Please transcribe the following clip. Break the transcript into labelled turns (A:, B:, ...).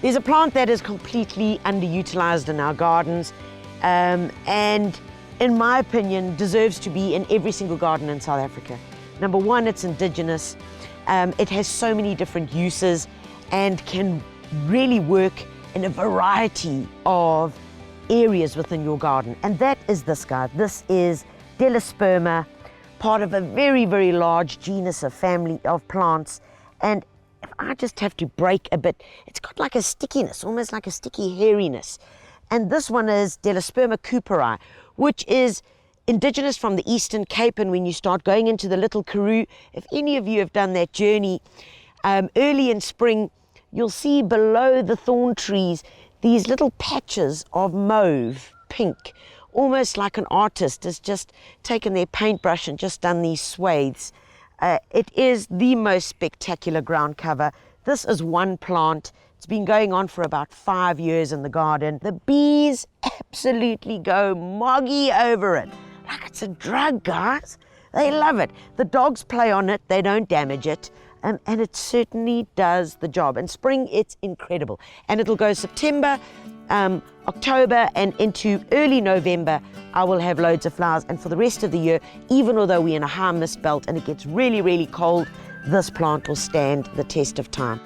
A: There's a plant that is completely underutilized in our gardens and in my opinion deserves to be in every single garden in South Africa. Number one, it's indigenous. It has so many different uses and can really work in a variety of areas within your garden. And that is this guy. This is Delosperma, part of a very, very large genus of family of plants. And if I just have to break a bit, it's got like a stickiness, almost like a sticky hairiness. And this one is Delosperma cooperi, which is indigenous from the Eastern Cape. And when you start going into the Little Karoo, if any of you have done that journey, early in spring, you'll see below the thorn trees these little patches of mauve, pink, almost like an artist has just taken their paintbrush and just done these swathes. It is the most spectacular ground cover. This is one plant. It's been going on for about 5 years in the garden. The bees absolutely go moggy over it. Like it's a drug, guys. They love it. The dogs play on it, they don't damage it. And it certainly does the job. In spring, it's incredible. And it'll go September, October, and into early November, I will have loads of flowers. And for the rest of the year, even although we're in a high mist belt and it gets really, really cold, this plant will stand the test of time.